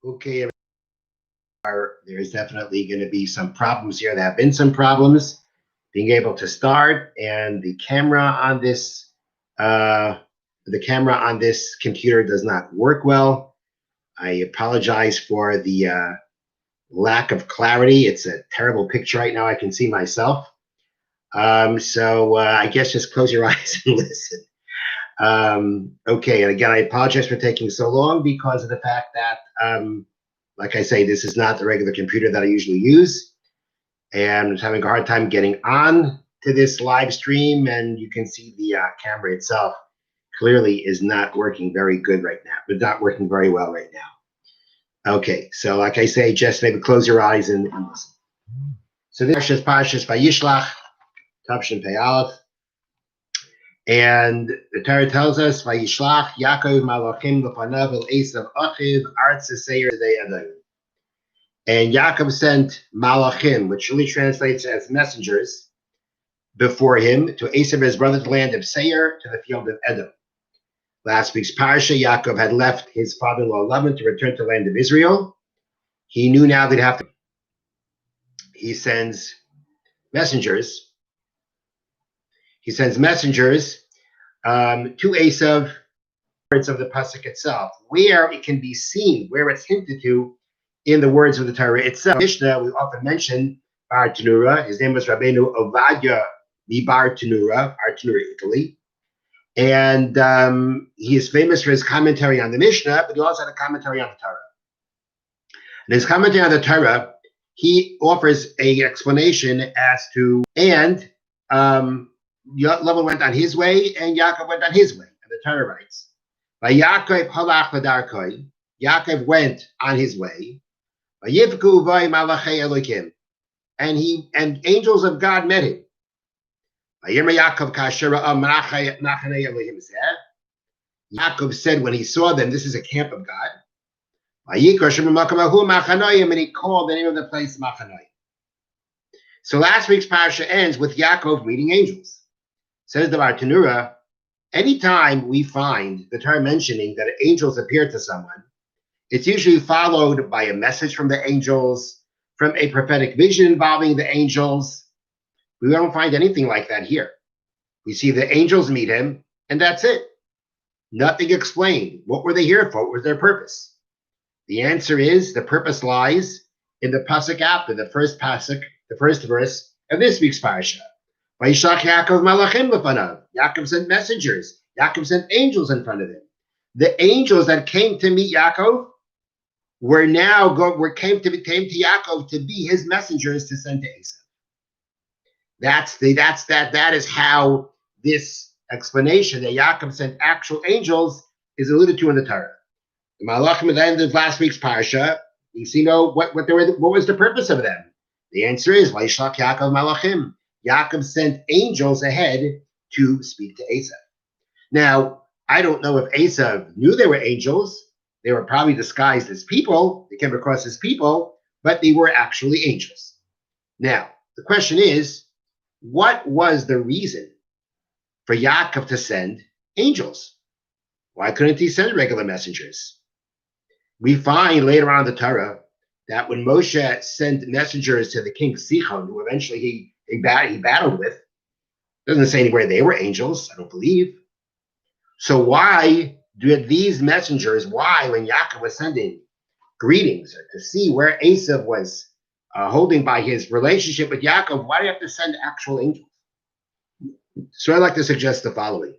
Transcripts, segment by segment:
Okay, there's definitely going to be some problems here. There have been some problems being able to start, and uh, the camera on this computer does not work well. I apologize for the lack of clarity. It's a terrible picture right now. I can see myself. So I guess just close your eyes and listen. Okay, and again, I apologize for taking so long because of the fact that, like I say, this is not the regular computer that I usually use, and I'm having a hard time getting on to this live stream, and you can see the camera itself clearly is not working very good right now, but not working very well right now. Okay, so like I say, just maybe close your eyes and listen. So this is Parshas Vayishlach, Tavshin Pei Aleph. And the Torah tells us, Vayishlach Yaakov malachim l'panav el Esav achiv artz seir adayim. And Yaakov sent malachim, which really translates as messengers, before him to Esav, his brother, to the land of Seir, to the field of Edom. Last week's Parsha, Yaakov had left his father-in-law Laban to return to the land of Israel. He knew now they'd have to. He sends messengers. He sends messengers to Esav, words of the pasuk itself, where it can be seen, where it's hinted to in the words of the Torah itself. Mishnah, we often mention Bar Tanura. His name was Rabbeinu Ovadia Bar Tanura, Italy. And he is famous for his commentary on the Mishnah, but he also had a commentary on the Torah. In his commentary on the Torah, he offers an explanation as to, and Laban went on his way, and Yaakov went on his way. And the Torah writes, Yaakov halach v'darkoi, Yaakov went on his way, Vayivku v'ay malachei Elokim, and angels of God met him. Yaakov said when he saw them, this is a camp of God. And he called the name of the place Machanoi. So last week's Parsha ends with Yaakov meeting angels. Says the Bar Tanura, anytime we find the Torah mentioning that angels appear to someone, it's usually followed by a message from the angels, from a prophetic vision involving the angels. We don't find anything like that here. We see the angels meet him, and that's it. Nothing explained. What were they here for? What was their purpose? The answer is the purpose lies in the pasuk after the first pasuk, the first verse of this week's Parsha. Vayishlach Yaakov malachim l'panav. Yaakov sent messengers. Yaakov sent angels in front of him. The angels that came to meet Yaakov came to Yaakov to be his messengers to send to Esav. That is how this explanation that Yaakov sent actual angels is alluded to in the Torah. The Malachim at the end of last week's Parsha, you see, what was the purpose of them? The answer is Vayishlach Yaakov Malachim. Yaakov sent angels ahead to speak to Esav. Now, I don't know if Esav knew they were angels. They were probably disguised as people. They came across as people, but they were actually angels. Now, the question is, what was the reason for Yaakov to send angels? Why couldn't he send regular messengers? We find later on in the Torah that when Moshe sent messengers to the king Sichon, who eventually he battled with, doesn't say anywhere they were angels, I don't believe. So why did these messengers, when Yaakov was sending greetings or to see where Esav was holding by his relationship with Yaakov, why do you have to send actual angels? So I'd like to suggest the following.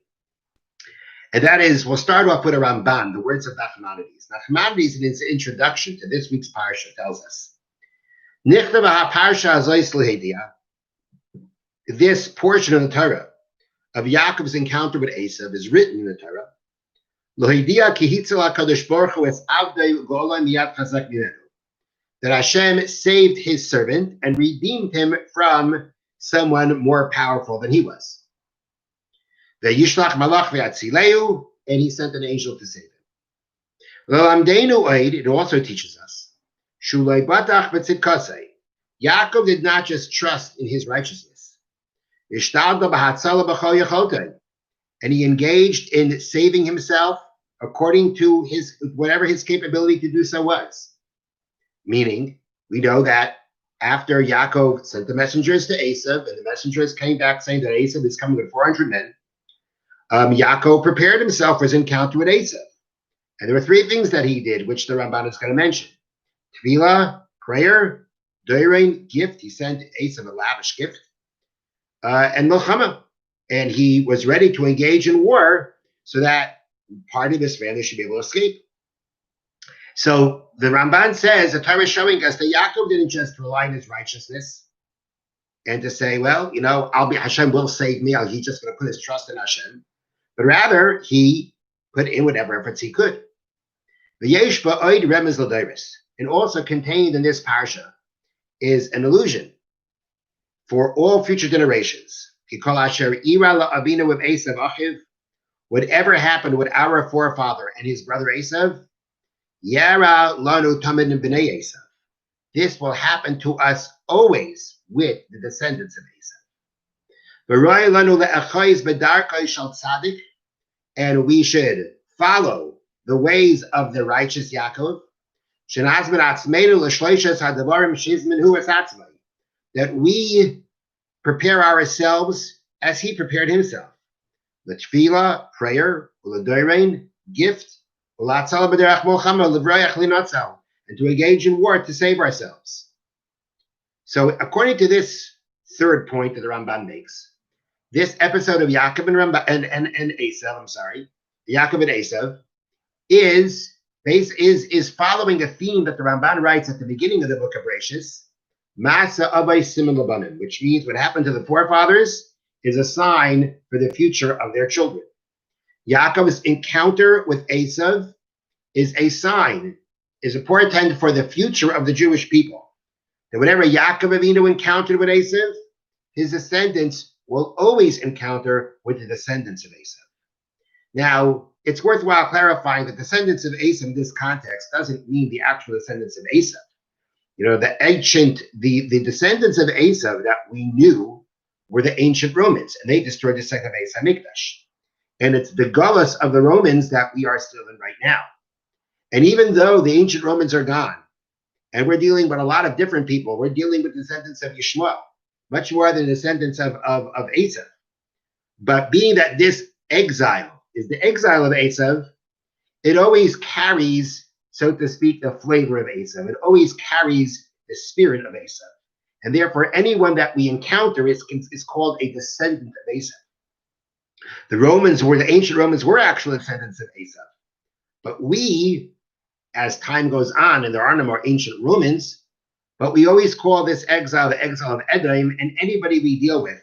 And that is, we'll start off with a Ramban, the words of Nachmanides. Nachmanides, in his introduction to this week's Parsha, tells us, this portion of the Torah of Yaakov's encounter with Esav is written in the Torah, that Hashem saved his servant and redeemed him from someone more powerful than he was. Vayishlach malach v'yatzileu, and he sent an angel to save him. It also teaches us, Shulei batach b'tzidkasei. Yaakov did not just trust in his righteousness. And he engaged in saving himself according to whatever his capability to do so was. Meaning, we know that after Yaakov sent the messengers to Esav, and the messengers came back saying that Esav is coming with 400 men, Yaakov prepared himself for his encounter with Esav. And there were three things that he did, which the Ramban is going to mention. Tefillah, prayer, doirein, gift. He sent Esav a lavish gift, and milchama. And he was ready to engage in war so that part of his family should be able to escape. So the Ramban says, the Torah is showing us that Yaakov didn't just rely on his righteousness and to say, well, Hashem will save me. He's just going to put his trust in Hashem. But rather, he put in whatever efforts he could. And also contained in this Parsha is an allusion for all future generations. Whatever happened with our forefather and his brother Esav, this will happen to us always with the descendants of Esav. And we should follow the ways of the righteous Yaakov, that we prepare ourselves as he prepared himself. The tefillah, prayer, u'ledorein, gift, and to engage in war to save ourselves. So according to this third point that the Ramban makes, this episode of Yaakov and Esav, Yaakov and Esav, is following a theme that the Ramban writes at the beginning of the book of Bereshis, Masa Abay Siman Labanim, which means what happened to the forefathers is a sign for the future of their children. Yaakov's encounter with Esav is a sign, is a portent for the future of the Jewish people. That whatever Yaakov Avinu encountered with Esav, his descendants will always encounter with the descendants of Esav. Now, it's worthwhile clarifying that descendants of Esav in this context doesn't mean the actual descendants of Esav. The descendants of Esav that we knew were the ancient Romans, and they destroyed the second Beis Hamikdash. And it's the gullus of the Romans that we are still in right now. And even though the ancient Romans are gone, and we're dealing with a lot of different people, we're dealing with descendants of Yishmael, much more than descendants of Esav. But being that this exile is the exile of Esav, it always carries, so to speak, the flavor of Esav. It always carries the spirit of Esav. And therefore, anyone that we encounter is called a descendant of Esav. The ancient Romans were actual descendants of Esav. But we, as time goes on, and there are no more ancient Romans, but we always call this exile the exile of Edom, and anybody we deal with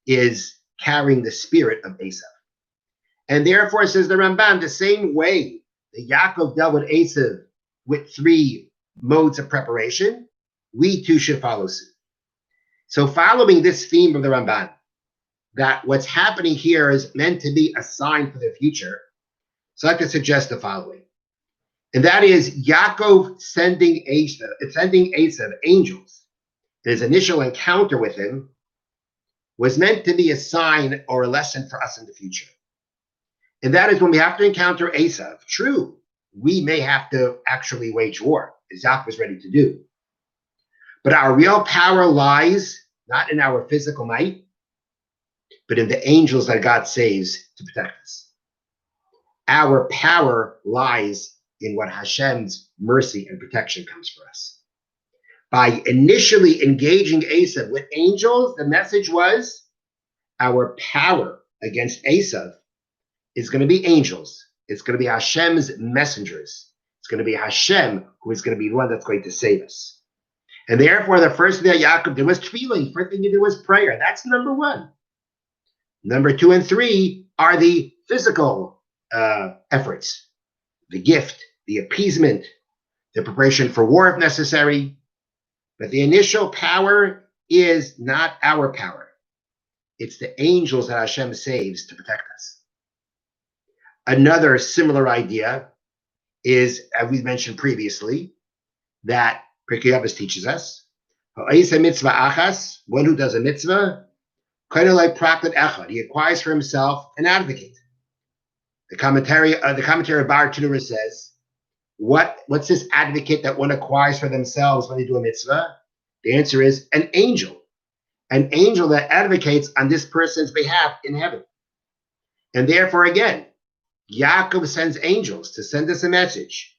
is carrying the spirit of Esav. And therefore, says the Ramban, the same way that Yaakov dealt with Esav with three modes of preparation, we too should follow suit. So following this theme of the Ramban, that what's happening here is meant to be a sign for the future, so I could suggest the following. And that is Yaakov sending Esav angels. His initial encounter with him was meant to be a sign or a lesson for us in the future. And that is when we have to encounter Esav. True, we may have to actually wage war, as Yaakov is ready to do. But our real power lies not in our physical might, but in the angels that God saves to protect us. Our power lies in what Hashem's mercy and protection comes for us. By initially engaging Esav with angels, the message was our power against Esav is going to be angels. It's going to be Hashem's messengers. It's going to be Hashem who is going to be the one that's going to save us. And therefore, the first thing that Yaakov did was tefillah. The first thing he did was prayer. That's number one. Number 2 and 3 are the physical efforts, the gift, the appeasement, the preparation for war if necessary. But the initial power is not our power. It's the angels that Hashem saves to protect us. Another similar idea is, as we mentioned previously, that Pirkei Avos teaches us, one who does a mitzvah, he acquires for himself an advocate. The commentary of Bar Tanura says What's this advocate that one acquires for themselves when they do a mitzvah? The answer is an angel that advocates on this person's behalf in heaven. And therefore, again, Yaakov sends angels to send us a message.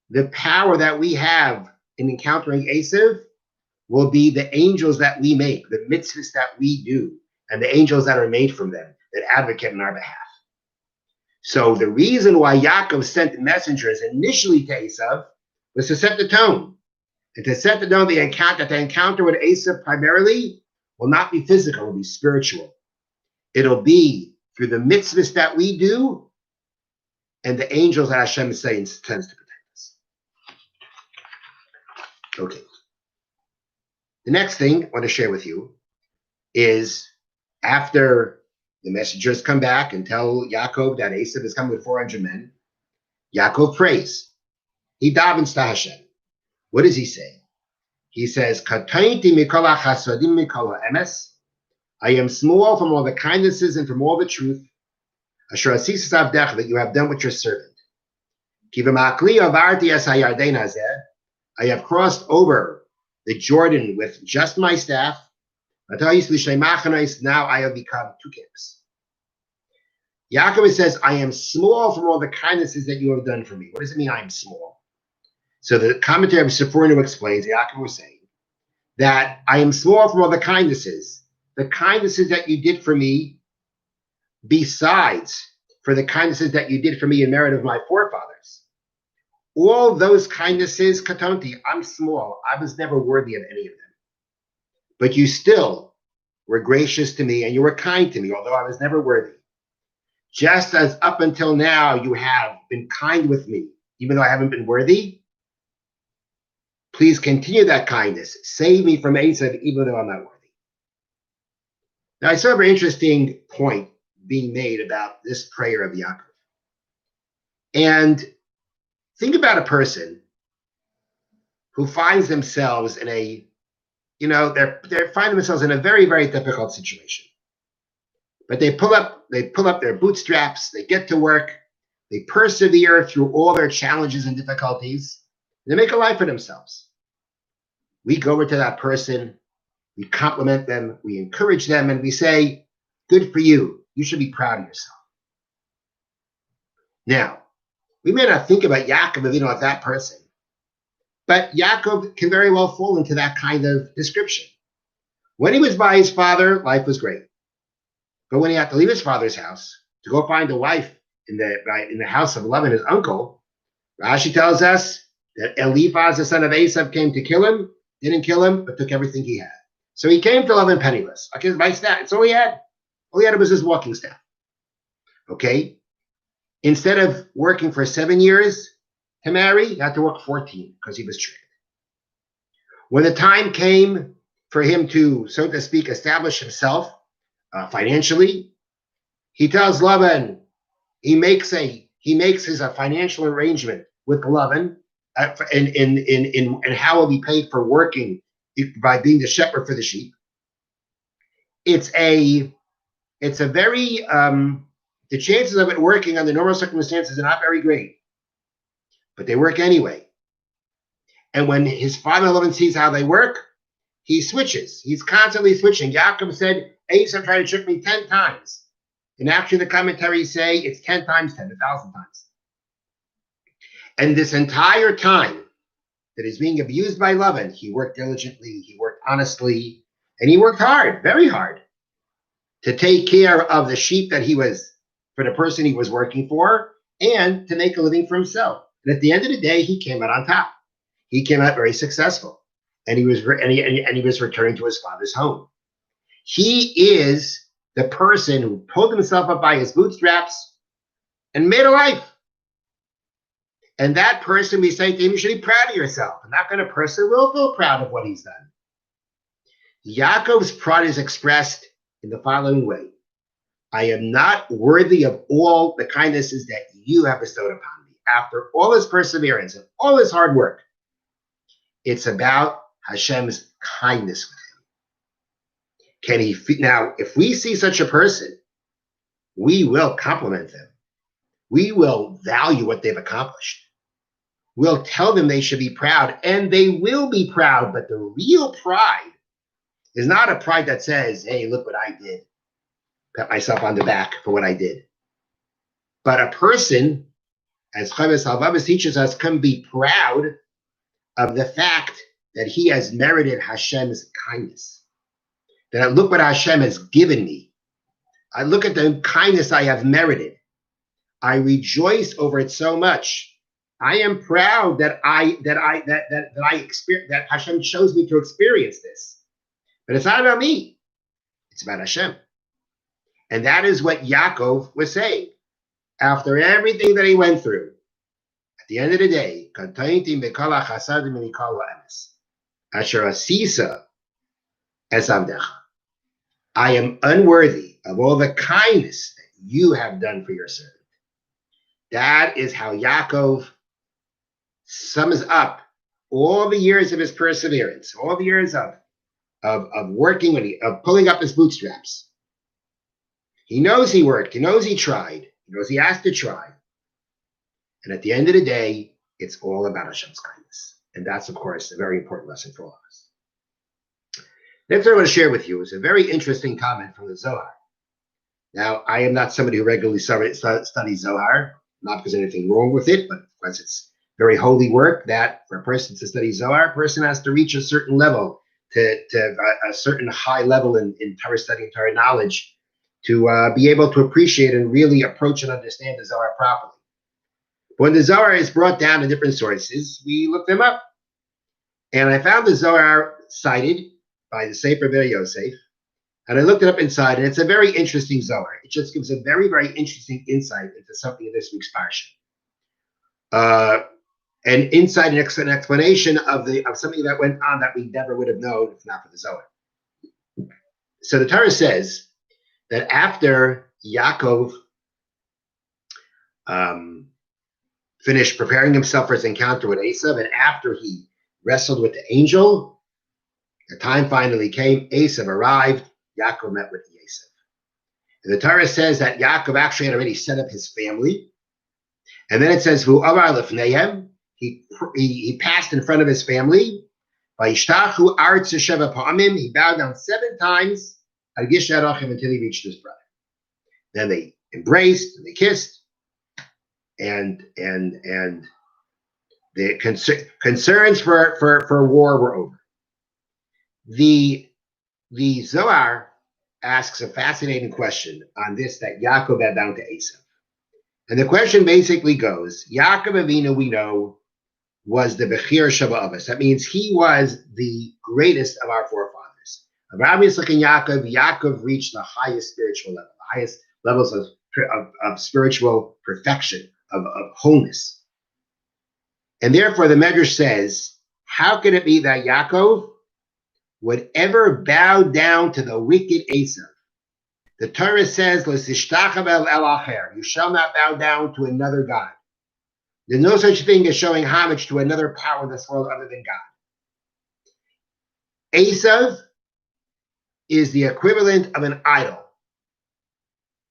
The power that we have in encountering Esav will be the angels that we make, the mitzvahs that we do, and the angels that are made from them that advocate on our behalf. So the reason why Yaakov sent messengers initially to Esav was to set the tone. And to set the tone, the encounter with Esav primarily will not be physical, it will be spiritual. It'll be through the mitzvahs that we do and the angels that Hashem sends to protect us. Okay. The next thing I want to share with you is after the messengers come back and tell Yaakov that Esav is coming with 400 men, Yaakov prays. He davens to Hashem. What does he say? He says, "Katainti mikol hachasadim mikol ha'emes." I am small from all the kindnesses and from all the truth. Asher asisas avdecha, that you have done with your servant. Ki v'ma'akli avarti es hayarden hazeh. I have crossed over the Jordan with just my staff. Now I have become two camps. Yaakov says, I am small from all the kindnesses that you have done for me. What does it mean I am small? So the commentary of Sephorino explains, Yaakov was saying, that I am small from all the kindnesses that you did for me, besides for the kindnesses that you did for me in merit of my forefathers. All those kindnesses, katonti, I'm small. I was never worthy of any of them. But you still were gracious to me and you were kind to me, although I was never worthy. Just as up until now you have been kind with me, even though I haven't been worthy, please continue that kindness. Save me from Esav, even though I'm not worthy. Now, I saw a very interesting point being made about this prayer of Yaakov. And think about a person who finds themselves in a, they find themselves in a very, very difficult situation. But they pull up their bootstraps, they get to work, they persevere through all their challenges and difficulties, and they make a life for themselves. We go over to that person, we compliment them, we encourage them, and we say, good for you. You should be proud of yourself. Now, we may not think about Yaakov, like that person, but Yaakov can very well fall into that kind of description. When he was by his father, life was great. But when he had to leave his father's house to go find a wife in the house of Laban, his uncle, Rashi tells us that Eliphaz, the son of Esav, came to kill him, didn't kill him, but took everything he had. So he came to Laban penniless. Okay, my staff, that's all he had. All he had was his walking staff. Okay? Instead of working for 7 years to marry, he had to work 14 because he was tricked. When the time came for him to, so to speak, establish himself financially, he tells Laban, he makes his financial arrangement with Laban and how will be paid for working by being the shepherd for the sheep. It's a very the chances of it working under normal circumstances are not very great, but they work anyway. And when his father Laban sees how they work, he switches. He's constantly switching. Yaakov said, Esav tried to trick me 10 times. And actually the commentaries say it's 10 times 10, 1,000 times. And this entire time that he's being abused by Laban, he worked diligently, he worked honestly, and he worked hard, very hard, to take care of the sheep that he was, for the person he was working for, and to make a living for himself. And at the end of the day, he came out on top. He came out very successful, and he was returning to his father's home. He is the person who pulled himself up by his bootstraps and made a life. And that person, we say to him, you should be proud of yourself. And that kind of person will feel proud of what he's done. Yaakov's pride is expressed in the following way. I am not worthy of all the kindnesses that you have bestowed upon me. After all his perseverance and all his hard work, it's about Hashem's kindness with him. Now, if we see such a person, we will compliment them. We will value what they've accomplished. will tell them they should be proud, and they will be proud. But the real pride is not a pride that says, hey, look what I did. Pat myself on the back for what I did. But a person, as Chavis Halvavis teaches us, can be proud of the fact that he has merited Hashem's kindness. That look what Hashem has given me. I look at the kindness I have merited. I rejoice over it so much. I am proud that that Hashem chose me to experience this. But it's not about me. It's about Hashem. And that is what Yaakov was saying. After everything that he went through, at the end of the day, Asher asisa es avdecha. I am unworthy of all the kindness that you have done for your servant. That is how Yaakov sums up all the years of his perseverance, all the years of working of pulling up his bootstraps. He knows he worked, he knows he tried, he knows he has to try. And at the end of the day, it's all about Hashem's kindness. And that's, of course, a very important lesson for all of us. Next, what I want to share with you is a very interesting comment from the Zohar. Now, I am not somebody who regularly studies Zohar, not because there's anything wrong with it, but because it's very holy work that for a person to study Zohar, a person has to reach a certain level, to a certain high level in Torah study and Torah knowledge to be able to appreciate and really approach and understand the Zohar properly. When the Zohar is brought down in different sources, we look them up. And I found the Zohar cited by the Sefer Ber Yosef, and I looked it up inside, and it's a very interesting Zohar. It just gives a very, very interesting insight into something in this week's Parsha. An insight and an explanation of something that went on that we never would have known if not for the Zohar. So the Torah says that after Yaakov finished preparing himself for his encounter with Esav, and after he wrestled with the angel, the time finally came. Esav arrived. Yaakov met with Esav. And the Torah says that Yaakov actually had already set up his family. And then it says, he passed in front of his family. Vayishlach he bowed down 7 times until he reached his brother. Then they embraced and they kissed, and the concerns for war were over. The Zohar asks a fascinating question on this that Yaakov bowed down to Esav. And the question basically goes, Yaakov Avinu, we know, was the Bechir Shabbat. That means he was the greatest of our forefathers. Abraham, Yitzchak, and Yaakov reached the highest spiritual level, the highest levels of spiritual perfection, of wholeness. And therefore, the Medrash says, how can it be that Yaakov would ever bow down to the wicked Esav? The Torah says, you shall not bow down to another God. There's no such thing as showing homage to another power in this world other than God. Esav is the equivalent of an idol.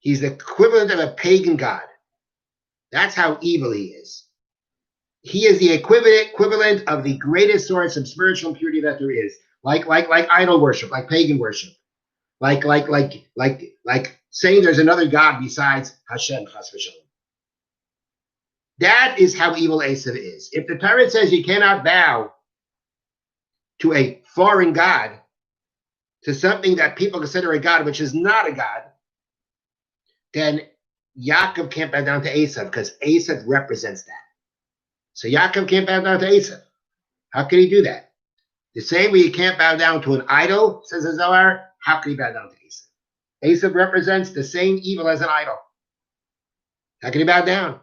He's the equivalent of a pagan god. That's how evil he is. He is the equivalent of the greatest source of spiritual impurity that there is, like idol worship, like pagan worship, like saying there's another god besides Hashem, Chas v'shalom. That is how evil Esav is. If the Torah says you cannot bow to a foreign god, to something that people consider a god, which is not a god, then Yaakov can't bow down to Esav because Esav represents that. So Yaakov can't bow down to Esav. How can he do that? The same way you can't bow down to an idol, says the Zohar, how can he bow down to Esav? Esav represents the same evil as an idol. How can he bow down?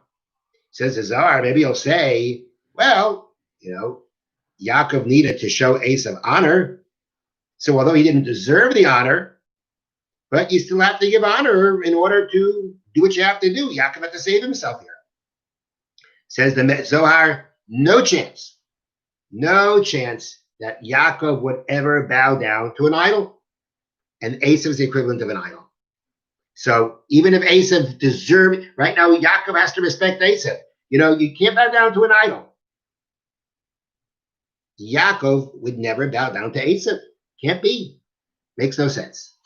Says the Zohar, maybe he'll say, well, Yaakov needed to show Esav honor. So although he didn't deserve the honor, but you still have to give honor in order to do what you have to do. Yaakov had to save himself here. Says the Zohar, no chance that Yaakov would ever bow down to an idol. And Esav is the equivalent of an idol. So even if Esav deserved, right now Yaakov has to respect Esav. You can't bow down to an idol. Yaakov would never bow down to Esav. Can't be. Makes no sense.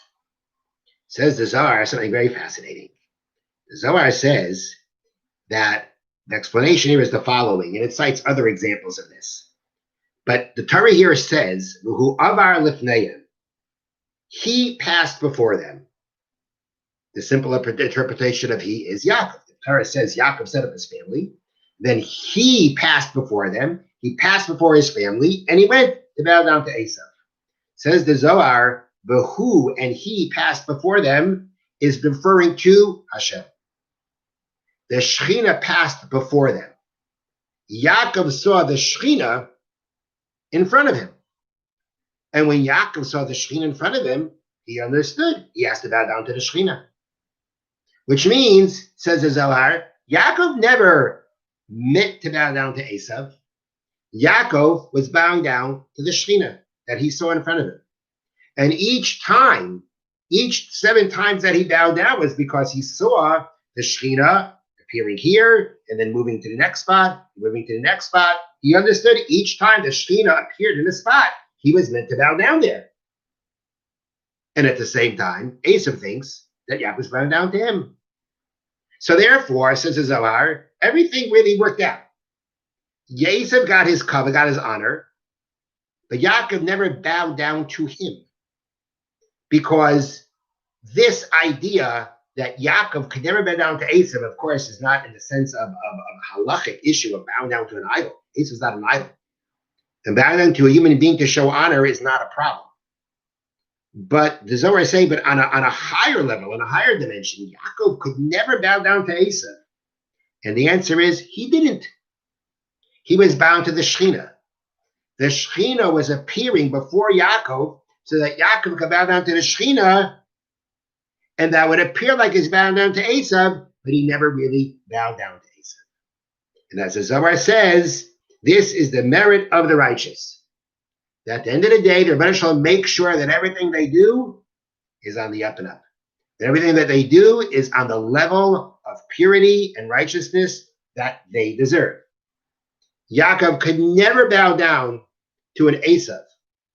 Says the Zohar something very fascinating. The Zohar says that the explanation here is the following, and it cites other examples of this. But the Torah here says, "V'hu avar lifneihem," he passed before them. The simple interpretation of he is Yaakov. The Torah says Yaakov set up his family, then he passed before them, he passed before his family, and he went to bow down to Esav. Says the Zohar, the who and he passed before them is referring to Hashem. The Shechina passed before them. Yaakov saw the Shechina in front of him. And when Yaakov saw the Shechina in front of him, he understood. He has to bow down to the Shechina. Which means, says the Zohar, Yaakov never meant to bow down to Esav. Yaakov was bowing down to the Shechina that he saw in front of him. And each 7 times that he bowed down was because he saw the Shechina appearing here and then moving to the next spot, moving to the next spot. He understood each time the Shechina appeared in a spot, he was meant to bow down there. And at the same time, Esav thinks that Yaakov was bowing down to him. So therefore, says the Zohar, everything really worked out. Esav got his cover, got his honor, but Yaakov never bowed down to him. Because this idea that Yaakov could never bow down to Esav, of course, is not in the sense of a halachic issue of bowing down to an idol. Esav is not an idol. And bowing down to a human being to show honor is not a problem. But the Zohar is saying, but on a higher level, on a higher dimension, Yaakov could never bow down to Esav. And the answer is, he didn't. He was bound to the Shechina. The Shechina was appearing before Yaakov so that Yaakov could bow down to the Shechina, and that would appear like he's bowing down to Esav, but he never really bowed down to Esav. And as the Zohar says, this is the merit of the righteous. That at the end of the day, the Rebbeinu Shalom make sure that everything they do is on the up and up. That everything that they do is on the level of purity and righteousness that they deserve. Yaakov could never bow down to an Esav,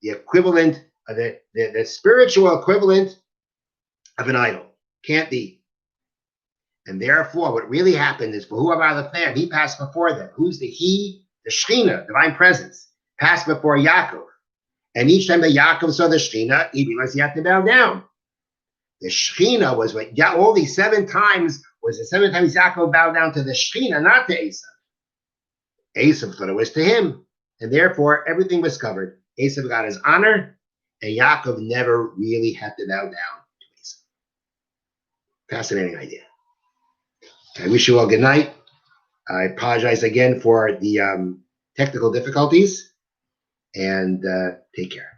the equivalent of the spiritual equivalent of an idol. Can't be. And therefore, what really happened is, who are the fam? He passed before them. Who's the he? The Shechina, divine presence, passed before Yaakov. And each time that Yaakov saw the Shechina, he realized he had to bow down. The Shechina was what, all these 7 times, was the 7 times Yaakov bowed down to the Shechina, not to Esav. Esav thought it was to him. And therefore, everything was covered. Esav got his honor, and Yaakov never really had to bow down to Esav. Fascinating idea. I wish you all good night. I apologize again for the technical difficulties, and take care.